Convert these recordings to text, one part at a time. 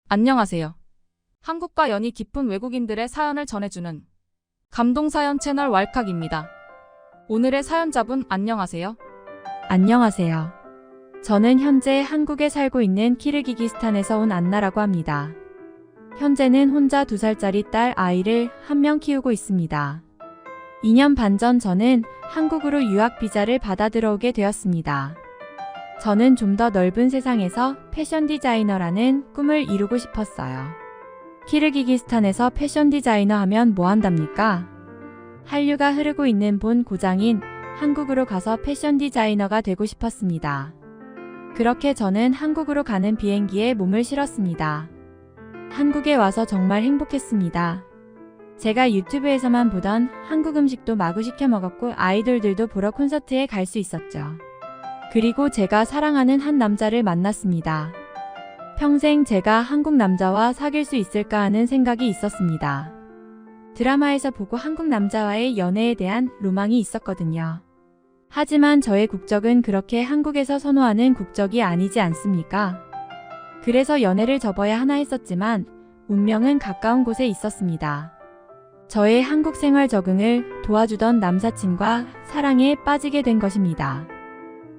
안녕하세요. 한국과 연이 깊은 외국인들의 사연을 전해주는 감동사연 채널 왈칵입니다. 오늘의 사연자분 안녕하세요. 안녕하세요. 저는 현재 한국에 살고 있는 키르기기스탄에서 온 안나라고 합니다. 현재는 혼자 2살짜리 딸 아이를 한 명 키우고 있습니다. 2년 반 전 저는 한국으로 유학 비자를 받아 들어오게 되었습니다. 저는 좀 더 넓은 세상에서 패션 디자이너라는 꿈을 이루고 싶었어요. 키르기기스탄에서 패션 디자이너 하면 뭐 한답니까? 한류가 흐르고 있는 본 고장인 한국으로 가서 패션 디자이너가 되고 싶었습니다. 그렇게 저는 한국으로 가는 비행기에 몸을 실었습니다. 한국에 와서 정말 행복했습니다. 제가 유튜브에서만 보던 한국 음식도 마구 시켜 먹었고 아이돌들도 보러 콘서트에 갈 수 있었죠. 그리고 제가 사랑하는 한 남자를 만났습니다. 평생 제가 한국 남자와 사귈 수 있을까 하는 생각이 있었습니다. 드라마에서 보고 한국 남자와의 연애에 대한 로망이 있었거든요. 하지만 저의 국적은 그렇게 한국에서 선호하는 국적이 아니지 않습니까? 그래서 연애를 접어야 하나 했었지만 운명은 가까운 곳에 있었습니다. 저의 한국 생활 적응을 도와주던 남사친과 사랑에 빠지게 된 것입니다.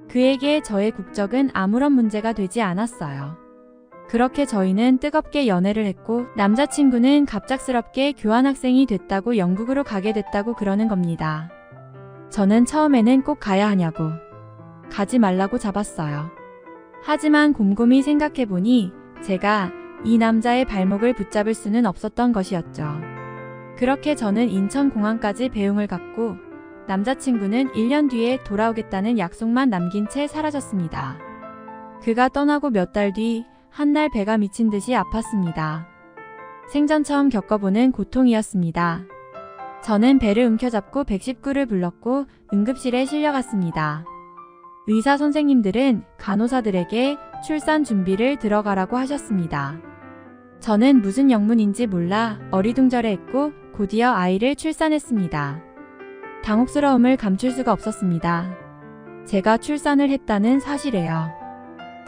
그에게 저의 국적은 아무런 문제가 되지 않았어요. 그렇게 저희는 뜨겁게 연애를 했고 남자친구는 갑작스럽게 교환학생이 됐다고 영국으로 가게 됐다고 그러는 겁니다. 저는 처음에는 꼭 가야 하냐고 가지 말라고 잡았어요. 하지만 곰곰이 생각해보니 제가 이 남자의 발목을 붙잡을 수는 없었던 것이었죠. 그렇게 저는 인천공항까지 배웅을 갔고 남자친구는 1년 뒤에 돌아오겠다는 약속만 남긴 채 사라졌습니다. 그가 떠나고 몇 달 뒤 한날 배가 미친 듯이 아팠습니다. 생전 처음 겪어보는 고통이었습니다. 저는 배를 움켜잡고 119를 불렀고 응급실에 실려갔습니다. 의사 선생님들은 간호사들에게 출산 준비를 들어가라고 하셨습니다. 저는 무슨 영문인지 몰라 어리둥절해했고 곧이어 아이를 출산했습니다. 당혹스러움을 감출 수가 없었습니다. 제가 출산을 했다는 사실에요.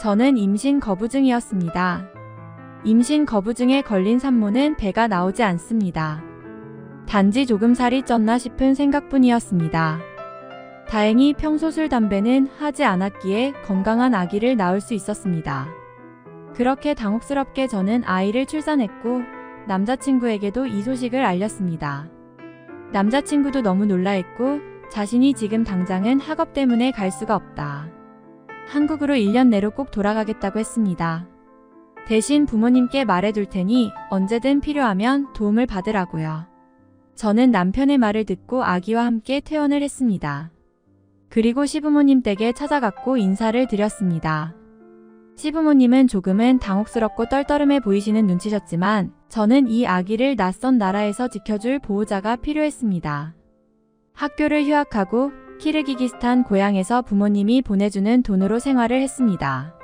저는 임신 거부증이었습니다. 임신 거부증에 걸린 산모는 배가 나오지 않습니다. 단지 조금 살이 쪘나 싶은 생각뿐이었습니다. 다행히 평소 술 담배는 하지 않았기에 건강한 아기를 낳을 수 있었습니다. 그렇게 당혹스럽게 저는 아이를 출산했고 남자친구에게도 이 소식을 알렸습니다. 남자친구도 너무 놀라했고 자신이 지금 당장은 학업 때문에 갈 수가 없다. 한국으로 1년 내로 꼭 돌아가겠다고 했습니다. 대신 부모님께 말해둘 테니 언제든 필요하면 도움을 받으라고요. 저는 남편의 말을 듣고 아기와 함께 퇴원을 했습니다. 그리고 시부모님 댁에 찾아갔고 인사를 드렸습니다. 시부모님은 조금은 당혹스럽고 떨떠름해 보이시는 눈치셨지만 저는 이 아기를 낯선 나라에서 지켜줄 보호자가 필요했습니다. 학교를 휴학하고 키르기기스탄 고향에서 부모님이 보내주는 돈으로 생활을 했습니다.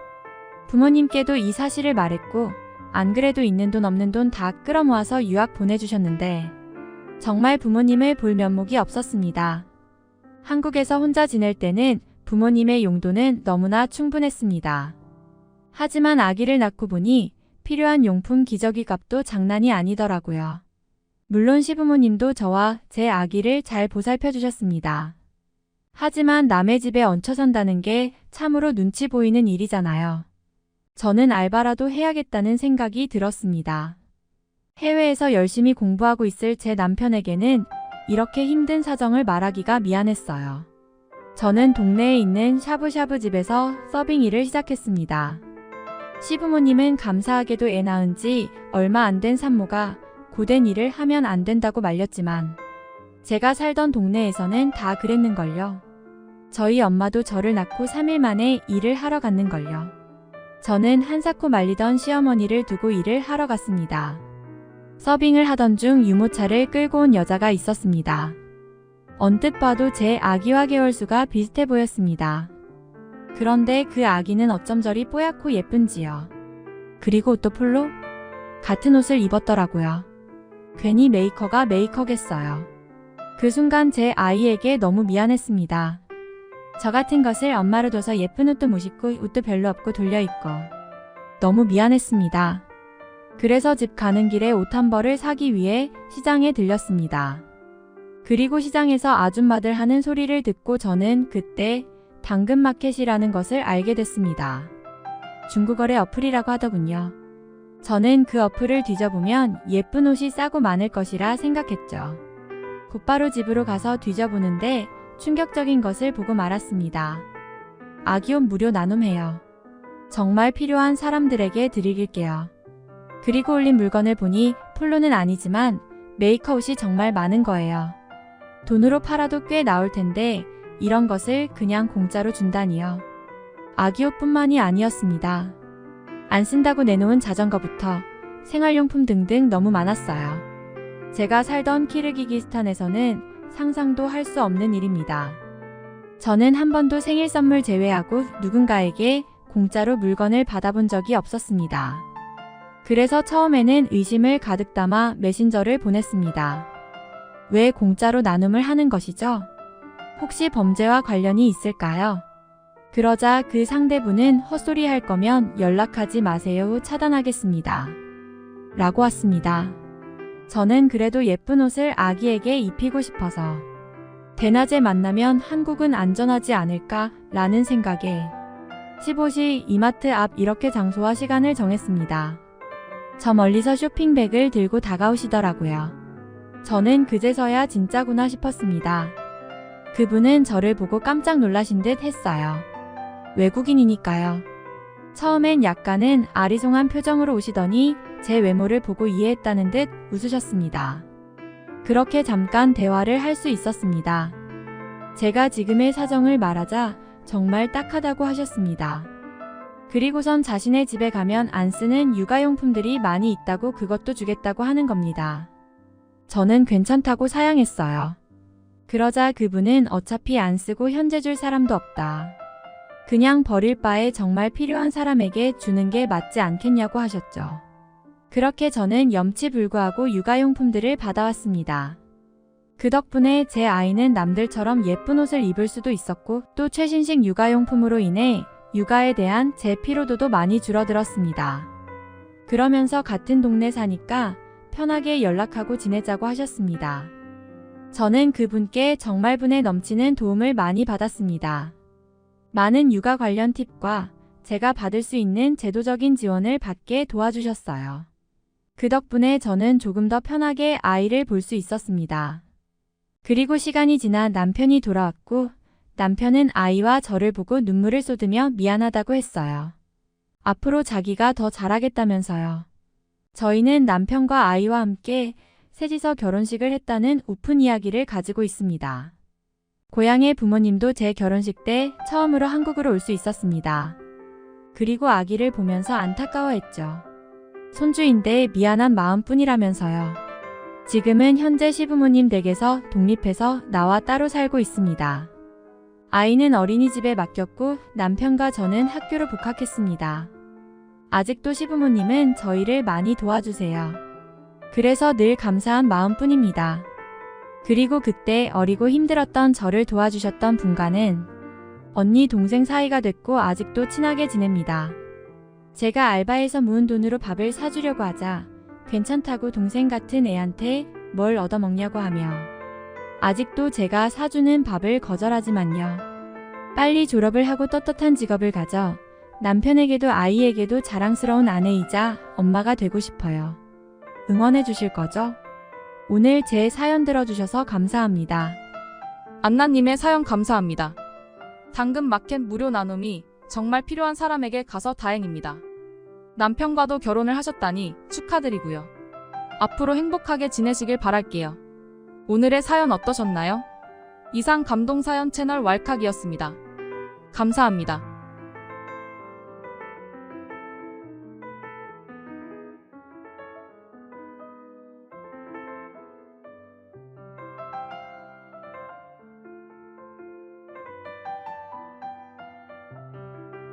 부모님께도 이 사실을 말했고 안 그래도 있는 돈 없는 돈 다 끌어모아서 유학 보내주셨는데 정말 부모님을 볼 면목이 없었습니다. 한국에서 혼자 지낼 때는 부모님의 용돈은 너무나 충분했습니다. 하지만 아기를 낳고 보니 필요한 용품 기저귀 값도 장난이 아니더라고요. 물론 시부모님도 저와 제 아기를 잘 보살펴 주셨습니다. 하지만 남의 집에 얹혀 산다는 게 참으로 눈치 보이는 일이잖아요. 저는 알바라도 해야겠다는 생각이 들었습니다. 해외에서 열심히 공부하고 있을 제 남편에게는 이렇게 힘든 사정을 말하기가 미안했어요. 저는 동네에 있는 샤브샤브 집에서 서빙 일을 시작했습니다. 시부모님은 감사하게도 애 낳은 지 얼마 안 된 산모가 고된 일을 하면 안 된다고 말렸지만 제가 살던 동네에서는 다 그랬는걸요. 저희 엄마도 저를 낳고 3일 만에 일을 하러 갔는걸요. 저는 한사코 말리던 시어머니를 두고 일을 하러 갔습니다. 서빙을 하던 중 유모차를 끌고 온 여자가 있었습니다. 언뜻 봐도 제 아기와 계월수가 비슷해 보였습니다. 그런데 그 아기는 어쩜 저리 뽀얗고 예쁜지요. 그리고 옷도 폴로? 같은 옷을 입었더라고요. 괜히 메이커가 메이커겠어요. 그 순간 제 아이에게 너무 미안했습니다. 저 같은 것을 엄마로 둬서 예쁜 옷도 못 입고 옷도 별로 없고 돌려입고 너무 미안했습니다. 그래서 집 가는 길에 옷 한 벌을 사기 위해 시장에 들렸습니다. 그리고 시장에서 아줌마들 하는 소리를 듣고 저는 그때 당근마켓이라는 것을 알게 됐습니다. 중국어의 어플이라고 하더군요. 저는 그 어플을 뒤져보면 예쁜 옷이 싸고 많을 것이라 생각했죠. 곧바로 집으로 가서 뒤져보는데 충격적인 것을 보고 말았습니다. 아기옷 무료 나눔해요. 정말 필요한 사람들에게 드릴게요. 그리고 올린 물건을 보니 폴로는 아니지만 메이커옷이 정말 많은 거예요. 돈으로 팔아도 꽤 나올 텐데 이런 것을 그냥 공짜로 준다니요. 아기옷뿐만이 아니었습니다. 안 쓴다고 내놓은 자전거부터 생활용품 등등 너무 많았어요. 제가 살던 키르기기스탄에서는 상상도 할 수 없는 일입니다. 저는 한 번도 생일 선물 제외하고 누군가에게 공짜로 물건을 받아본 적이 없었습니다. 그래서 처음에는 의심을 가득 담아 메신저를 보냈습니다. 왜 공짜로 나눔을 하는 것이죠? 혹시 범죄와 관련이 있을까요? 그러자 그 상대분은 헛소리 할 거면 연락하지 마세요 후 차단하겠습니다. 라고 왔습니다. 저는 그래도 예쁜 옷을 아기에게 입히고 싶어서 대낮에 만나면 한국은 안전하지 않을까 라는 생각에 15시 이마트 앞 이렇게 장소와 시간을 정했습니다. 저 멀리서 쇼핑백을 들고 다가오시더라고요. 저는 그제서야 진짜구나 싶었습니다. 그분은 저를 보고 깜짝 놀라신 듯 했어요. 외국인이니까요. 처음엔 약간은 아리송한 표정으로 오시더니 제 외모를 보고 이해했다는 듯 웃으셨습니다. 그렇게 잠깐 대화를 할 수 있었습니다. 제가 지금의 사정을 말하자 정말 딱하다고 하셨습니다. 그리고선 자신의 집에 가면 안 쓰는 육아용품들이 많이 있다고 그것도 주겠다고 하는 겁니다. 저는 괜찮다고 사양했어요. 그러자 그분은 어차피 안 쓰고 현재 줄 사람도 없다. 그냥 버릴 바에 정말 필요한 사람에게 주는 게 맞지 않겠냐고 하셨죠. 그렇게 저는 염치불구하고 육아용품들을 받아왔습니다. 그 덕분에 제 아이는 남들처럼 예쁜 옷을 입을 수도 있었고 또 최신식 육아용품으로 인해 육아에 대한 제 피로도도 많이 줄어들었습니다. 그러면서 같은 동네 사니까 편하게 연락하고 지내자고 하셨습니다. 저는 그분께 정말 분에 넘치는 도움을 많이 받았습니다. 많은 육아 관련 팁과 제가 받을 수 있는 제도적인 지원을 받게 도와주셨어요. 그 덕분에 저는 조금 더 편하게 아이를 볼 수 있었습니다. 그리고 시간이 지나 남편이 돌아왔고 남편은 아이와 저를 보고 눈물을 쏟으며 미안하다고 했어요. 앞으로 자기가 더 잘하겠다면서요. 저희는 남편과 아이와 함께 셋이서 결혼식을 했다는 오픈 이야기를 가지고 있습니다. 고향의 부모님도 제 결혼식 때 처음으로 한국으로 올 수 있었습니다. 그리고 아기를 보면서 안타까워했죠. 손주인데 미안한 마음뿐이라면서요. 지금은 현재 시부모님 댁에서 독립해서 나와 따로 살고 있습니다. 아이는 어린이집에 맡겼고 남편과 저는 학교로 복학했습니다. 아직도 시부모님은 저희를 많이 도와주세요. 그래서 늘 감사한 마음뿐입니다. 그리고 그때 어리고 힘들었던 저를 도와주셨던 분과는 언니 동생 사이가 됐고 아직도 친하게 지냅니다. 제가 알바해서 모은 돈으로 밥을 사주려고 하자 괜찮다고 동생 같은 애한테 뭘 얻어먹냐고 하며 아직도 제가 사주는 밥을 거절하지만요. 빨리 졸업을 하고 떳떳한 직업을 가져 남편에게도 아이에게도 자랑스러운 아내이자 엄마가 되고 싶어요. 응원해 주실 거죠? 오늘 제 사연 들어주셔서 감사합니다. 안나님의 사연 감사합니다. 당근마켓 무료 나눔이 정말 필요한 사람에게 가서 다행입니다. 남편과도 결혼을 하셨다니 축하드리고요. 앞으로 행복하게 지내시길 바랄게요. 오늘의 사연 어떠셨나요? 이상 감동사연 채널 왈칵이었습니다. 감사합니다.